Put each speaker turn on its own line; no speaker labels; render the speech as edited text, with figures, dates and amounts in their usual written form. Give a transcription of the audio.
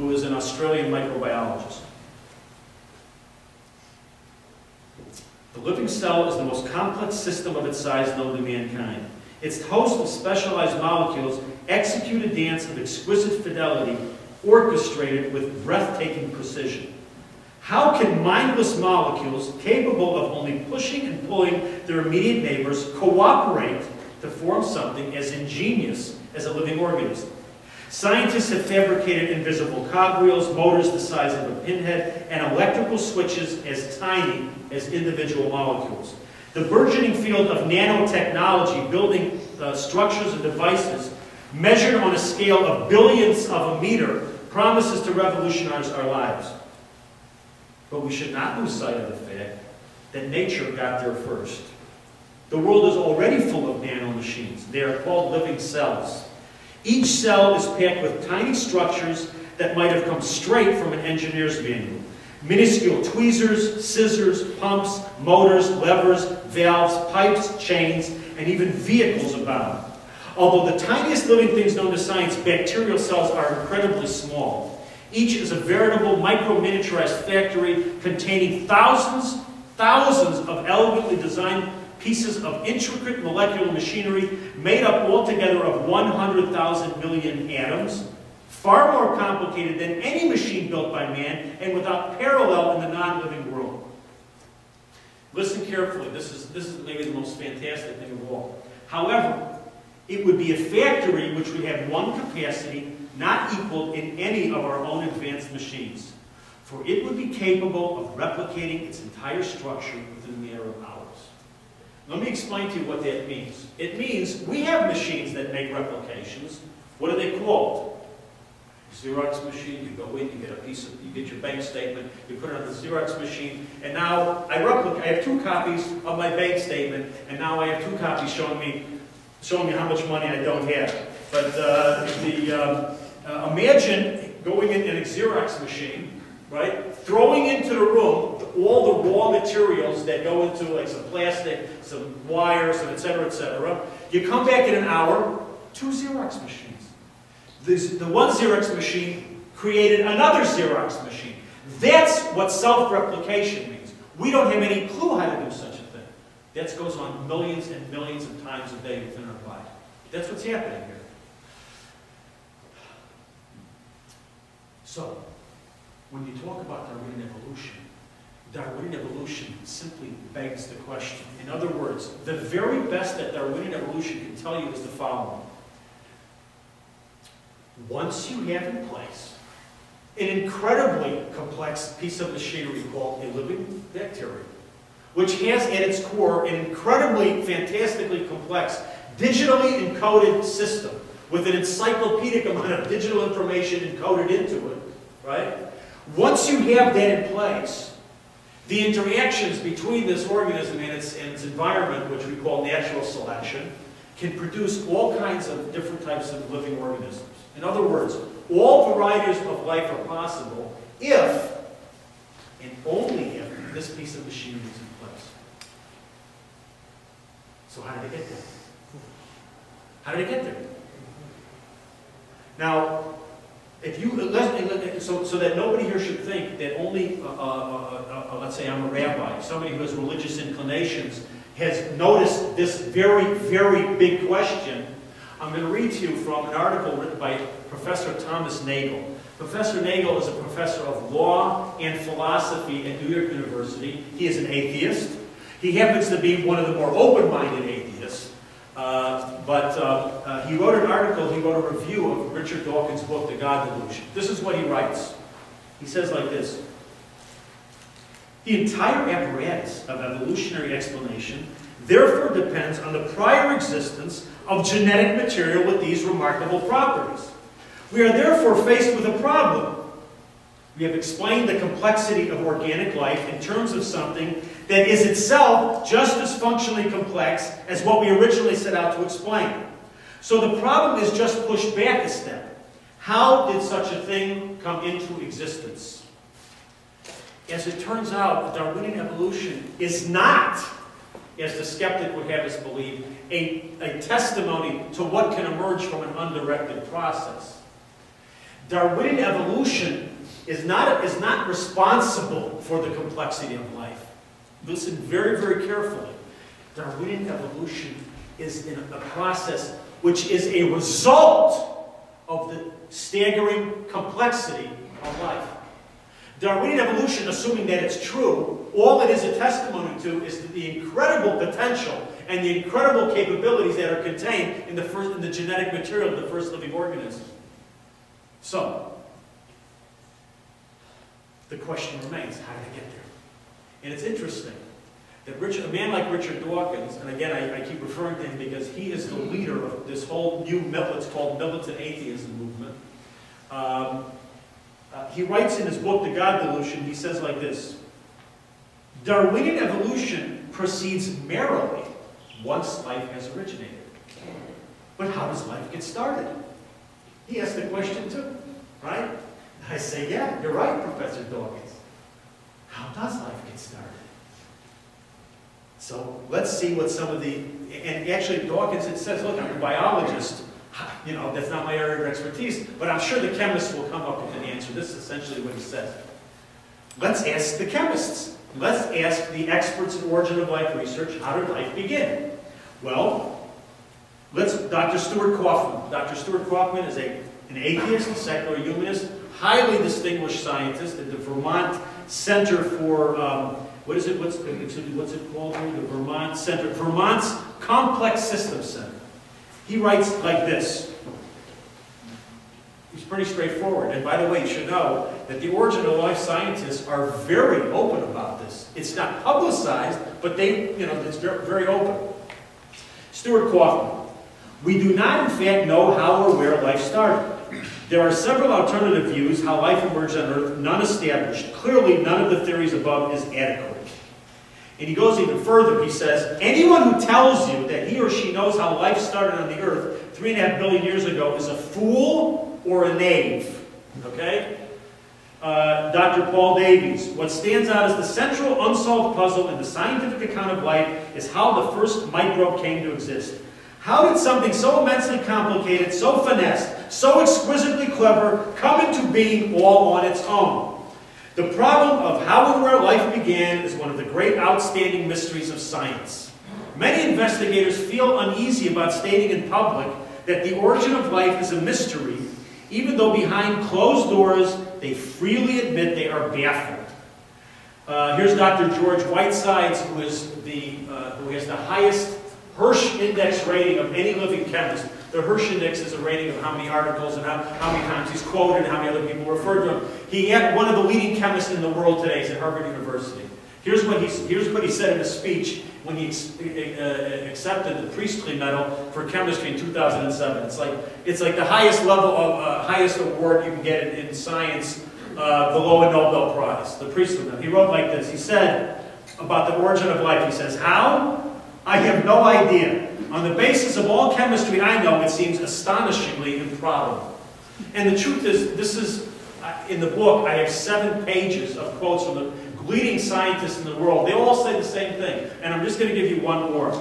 who is an Australian microbiologist. The living cell is the most complex system of its size known to mankind. Its host of specialized molecules execute a dance of exquisite fidelity, orchestrated with breathtaking precision. How can mindless molecules, capable of only pushing and pulling their immediate neighbors, cooperate to form something as ingenious as a living organism? Scientists have fabricated invisible cogwheels, motors the size of a pinhead, and electrical switches as tiny as individual molecules. The burgeoning field of nanotechnology, building structures and devices measured on a scale of billions of a meter, promises to revolutionize our lives. But we should not lose sight of the fact that nature got there first. The world is already full of nanomachines. They are called living cells. Each cell is packed with tiny structures that might have come straight from an engineer's manual. Minuscule tweezers, scissors, pumps, motors, levers, valves, pipes, chains, and even vehicles abound. Although the tiniest living things known to science, bacterial cells, are incredibly small. Each is a veritable micro-miniaturized factory containing thousands of elegantly designed pieces of intricate molecular machinery made up altogether of 100,000 million atoms, far more complicated than any machine built by man and without parallel in the non-living world. Listen carefully. This is maybe the most fantastic thing of all. However, it would be a factory which would have one capacity not equaled in any of our own advanced machines, for it would be capable of replicating its entire structure within a matter of hours. Let me explain to you what that means. It means we have machines that make replications. What are they called? Xerox machine. You go in, you get a piece of, you get your bank statement, you put it on the Xerox machine, and now I have 2 copies of my bank statement, and now I have 2 copies showing me how much money I don't have. But imagine going in a Xerox machine, right? Throwing into the room all the raw materials that go into, like, some plastic, some wires, and et cetera, et cetera. You come back in an hour, 2 Xerox machines. The one Xerox machine created another Xerox machine. That's what self-replication means. We don't have any clue how to do such a thing. That goes on millions and millions of times a day within our body. That's what's happening here. So, when you talk about Darwinian evolution simply begs the question. In other words, the very best that Darwinian evolution can tell you is the following. Once you have in place an incredibly complex piece of machinery called a living bacteria, which has at its core an incredibly, fantastically complex, digitally encoded system with an encyclopedic amount of digital information encoded into it, right? Once you have that in place, the interactions between this organism and its environment, which we call natural selection, can produce all kinds of different types of living organisms. In other words, all varieties of life are possible if, and only if, this piece of machinery is in place. So how did it get there? How did it get there? Now, if you, so that nobody here should think that only, let's say I'm a rabbi, somebody who has religious inclinations has noticed this very, very big question, I'm going to read to you from an article written by Professor Thomas Nagel. Professor Nagel is a professor of law and philosophy at New York University. He is an atheist. He happens to be one of the more open-minded atheists. He wrote an article, he wrote a review of Richard Dawkins' book, The God Delusion. This is what he writes. He says like this: the entire apparatus of evolutionary explanation therefore depends on the prior existence of genetic material with these remarkable properties. We are therefore faced with a problem. We have explained the complexity of organic life in terms of something that is itself just as functionally complex as what we originally set out to explain. So the problem is just pushed back a step. How did such a thing come into existence? As it turns out, Darwinian evolution is not, as the skeptic would have us believe, a testimony to what can emerge from an undirected process. Darwinian evolution is not responsible for the complexity of life. Listen very, very carefully. Darwinian evolution is in a process which is a result of the staggering complexity of life. Darwinian evolution, assuming that it's true, all it is a testimony to is the incredible potential and the incredible capabilities that are contained in the genetic material of the first living organism. So, the question remains, how did it get there? And it's interesting that a man like Richard Dawkins, and again I keep referring to him because he is the leader of this whole new what's called militant atheism movement. He writes in his book, The God Delusion, he says like this: Darwinian evolution proceeds merrily once life has originated. But how does life get started? He asked the question too, right? I say, yeah, you're right, Professor Dawkins. How does life get started? So let's see what some of the, and actually Dawkins, it says, look, I'm a biologist. You know, that's not my area of expertise, but I'm sure the chemists will come up with an answer. This is essentially what he says. Let's ask the chemists. Let's ask the experts in origin of life research, how did life begin? Well, Dr. Stuart Kauffman. Dr. Stuart Kauffman is an atheist, a secular humanist, highly distinguished scientist at the Vermont Center for, what's it called here? The Vermont Center, Vermont's Complex Systems Center. He writes like this. He's pretty straightforward. And by the way, you should know that the origin of life scientists are very open about this. It's not publicized, but it's very, very open. Stuart Kauffman. We do not, in fact, know how or where life started. There are several alternative views how life emerged on Earth, none established. Clearly, none of the theories above is adequate. And he goes even further. He says, anyone who tells you that he or she knows how life started on the Earth 3.5 billion years ago is a fool or a knave. Okay? Dr. Paul Davies. What stands out as the central unsolved puzzle in the scientific account of life is how the first microbe came to exist. How did something so immensely complicated, so finessed, so exquisitely clever come into being all on its own? The problem of how and where life began is one of the great outstanding mysteries of science. Many investigators feel uneasy about stating in public that the origin of life is a mystery, even though behind closed doors they freely admit they are baffled. Here's Dr. George Whitesides, who has the highest Hirsch index rating of any living chemist. The Hirsch index is a rating of how many articles and how many times he's quoted and how many other people refer to him. He had one of the leading chemists in the world today. He's at Harvard University. Here's what he said in a speech when he accepted the Priestley Medal for chemistry in 2007. It's like the highest level of highest award you can get in science below a Nobel Prize. The Priestley Medal. He wrote like this. He said about the origin of life. He says, "How? I have no idea. On the basis of all chemistry I know, it seems astonishingly improbable." And the truth is, this is, in the book, I have 7 pages of quotes from the leading scientists in the world. They all say the same thing. And I'm just going to give you one more.